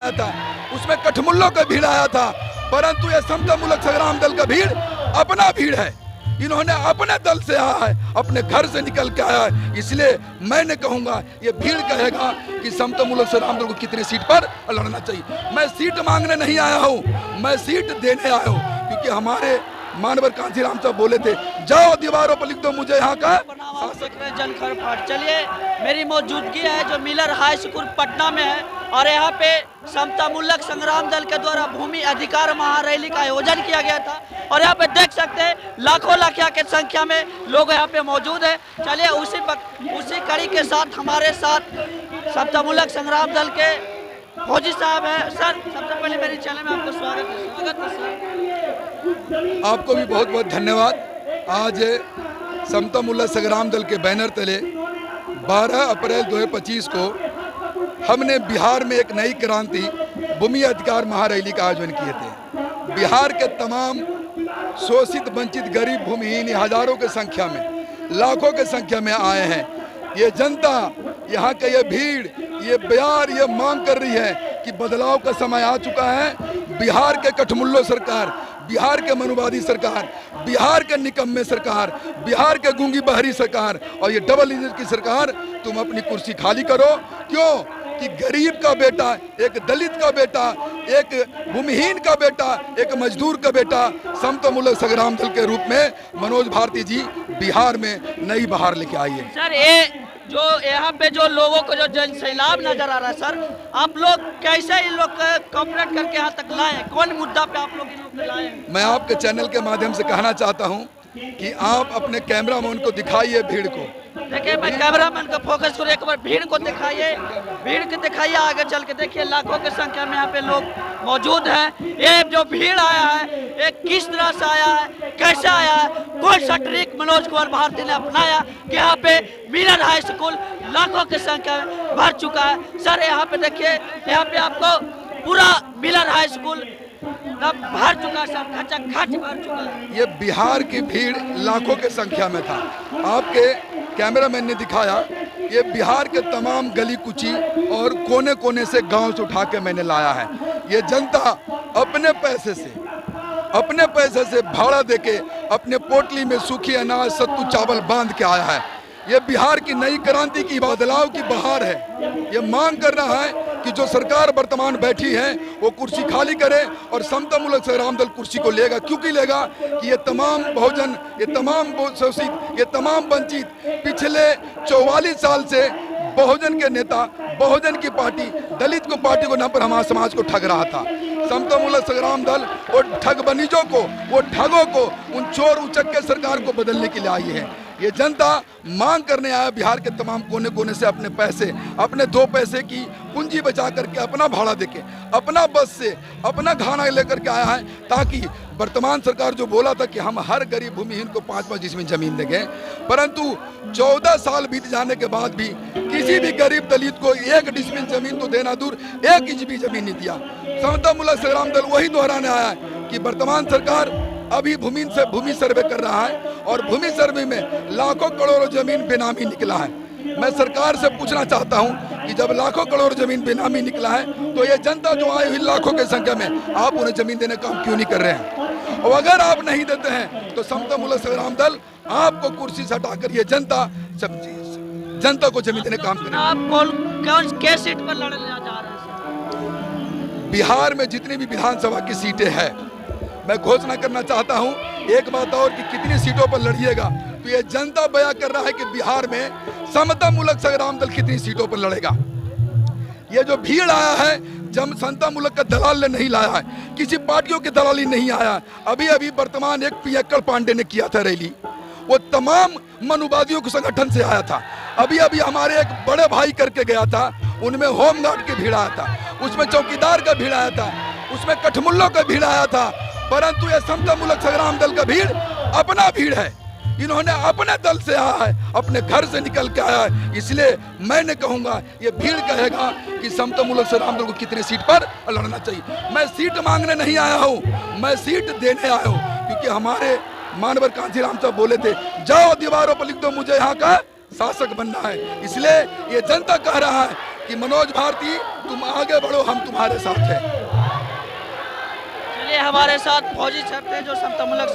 आया था, उसमें कठमुल्लों का भीड़ आया था, परंतु ये समता मूलक संग्राम दल का भीड़ अपना भीड़ है। इन्होंने अपने दल से आया है, अपने घर से निकल के आया है। इसलिए मैंने कहूंगा, ये भीड़ कहेगा कि समता मूलक संग्राम दल को कितनी सीट पर लड़ना चाहिए। मैं सीट मांगने नहीं आया हूँ, मैं सीट देने आया हूँ, क्योंकि हमारे मानवर कांसीराम साहब बोले थे, जाओ दीवारों पर लिख दो मुझे यहाँ का जनखर फाट। चलिए, मेरी मौजूदगी है जो मिलर हाई स्कूल पटना में है, और यहाँ पे समता मूलक संग्राम दल के द्वारा भूमि अधिकार महारैली का आयोजन किया गया था, और यहाँ पे देख सकते हैं लाखों लाखिया के संख्या में लोग यहाँ पे मौजूद है। चलिए, उसी कड़ी के साथ हमारे साथ समता मूलक संग्राम दल के फौजी साहब है। सर, सबसे पहले मेरे चैनल में आपको स्वागत है सर। आपको भी बहुत बहुत धन्यवाद। आज समता मूलक संग्राम दल के बैनर तले 12 अप्रैल 2025 को हमने बिहार में एक नई क्रांति भूमि अधिकार महारैली का आयोजन किए थे। बिहार के तमाम शोषित वंचित गरीब भूमिहीन हजारों की संख्या में, लाखों की संख्या में आए हैं। ये जनता, यहाँ का ये भीड़, ये बयार ये मांग कर रही है कि बदलाव का समय आ चुका है। बिहार के कठमुल्लो सरकार, बिहार के मनुवादी सरकार, बिहार के निकम्मे सरकार, बिहार के गूंगी बहरी सरकार और ये डबल इंजन की सरकार, तुम अपनी कुर्सी खाली करो। क्यों कि गरीब का बेटा, एक दलित का बेटा, एक भूमिहीन का बेटा, एक मजदूर का बेटा समता मूलक संग्राम दल के रूप में मनोज भारती जी बिहार में नई बहार लेके आई है। सर, ये जो यहाँ पे जो लोगों को जो जन सैलाब नजर आ रहा है, सर आप लोग कैसे इन लोग कॉपरेट करके यहाँ तक लाए? कौन मुद्दा पे आप लोग इन लोग लाए? मैं आपके चैनल के माध्यम से कहना चाहता हूँ कि आप अपने कैमरामैन को दिखाइए भीड़ को। देखिए, मैं कैमरामैन का फोकस करूँ, एक बार भीड़ को दिखाइए, भीड़ को दिखाइए आगे चल के। देखिए, लाखों की संख्या में यहाँ पे लोग मौजूद हैं। ये जो भीड़ आया है, ये किस तरह से आया है, कैसे आया है, कौन सा ट्रिक मनोज कुमार भारती ने अपनाया कि यहाँ पे मिलर हाई स्कूल लाखों की संख्या में भर चुका है। सर, यहाँ पे देखिए, यहाँ पे आपको पूरा मिलर हाई स्कूल भर चुका है, सब खचाखच भर चुका है। ये बिहार की भीड़ लाखों की संख्या में था। आपके कैमरामैन ने दिखाया, ये बिहार के तमाम गली कुची और कोने कोने से गांव से उठा के मैंने लाया है। ये जनता अपने पैसे से भाड़ा देके अपने पोटली में सूखी अनाज सत्तू चावल बांध के आया है। ये बिहार की नई क्रांति की बदलाव की बहार है। ये मांग कर रहा है कि जो सरकार वर्तमान बैठी है वो कुर्सी खाली करे और समता मूलक संग्राम दल कुर्सी को लेगा। क्योंकि लेगा कि ये तमाम बहुजन, ये तमाम शोषित, ये तमाम वंचित पिछले 44 साल से बहुजन के नेता, बहुजन की पार्टी, दलित को पार्टी को नाम पर हमारे समाज को ठग रहा था। समता मूलक संग्राम दल वो ठगबनीजों को, वो ठगों को, उन चोर उचक्के सरकार को बदलने के लिए आई है। ये जनता मांग करने आया बिहार के तमाम कोने कोने से अपने पैसे, अपने 2 पैसे की पूंजी बचा करके, अपना भाड़ा देके, अपना बस से अपना खाना लेकर के आया है, ताकि वर्तमान सरकार जो बोला था कि हम हर गरीब भूमिहीन को 5-5 डिसमिल जमीन देंगे, परंतु 14 साल बीत जाने के बाद भी किसी भी गरीब दलित को 1 डिसमिल जमीन तो देना दूर, 1 इंच भी जमीन नहीं दिया। समता मूलक संग्राम दल वही दोहराने आया है कि वर्तमान सरकार अभी भूमि सर्वे कर रहा है और भूमि सर्वे में लाखों करोड़ों जमीन बेनामी निकला है। मैं सरकार से पूछना चाहता हूं कि जब लाखों करोड़ जमीन बेनामी निकला है तो ये जनता जो आई हुई लाखों की संख्या में, आप उन्हें जमीन देने का काम क्यों नहीं कर रहे हैं? और अगर आप नहीं देते हैं तो समता मूलक संग्राम दल आपको कुर्सी से हटाकर ये जनता को जमीन देने का काम करें। आप कौन किस सीट पर लड़ने जा रहे हैं? बिहार में जितनी भी विधानसभा की सीटें हैं, मैं घोषणा करना चाहता हूं एक बात और कि कितनी सीटों पर लड़िएगा, तो ये जनता बयां कर रहा है कि बिहार में समता मूलक संग्राम दल कितनी सीटों पर लड़ेगा। ये जो भीड़ आया है, जब समता मूलक का दलाल ने नहीं लाया है, किसी पार्टियों की दलाली नहीं आया। अभी अभी वर्तमान एक पियक्कड़ पांडे ने किया था रैली, वो तमाम मनुवादियों के संगठन से आया था। अभी अभी हमारे एक बड़े भाई करके गया था, उनमें होमगार्ड की भीड़ आया था, उसमें चौकीदार का भीड़ आया था, उसमें कठमुल्लों का भीड़ आया था, परंतु ये समता मूलक संग्राम दल का भीड़ अपना भीड़ है। इन्होंने अपने दल से आया है, अपने घर से निकल के आया है। इसलिए मैंने कहूंगा, ये भीड़ कहेगा कि समता मूलक संग्राम दल को कितनी सीट पर लड़ना चाहिए। मैं सीट मांगने नहीं आया हूँ, मैं सीट देने आया हूँ, क्योंकि हमारे मानवर कांसीराम साहब बोले थे, जाओ दीवारों पर लिख दो मुझे यहाँ का शासक बनना है। इसलिए ये जनता कह रहा है कि मनोज भारती तुम आगे बढ़ो, हम तुम्हारे साथ हैं। चलिए, हमारे साथ फौजी छात्र थे जो समतामूलक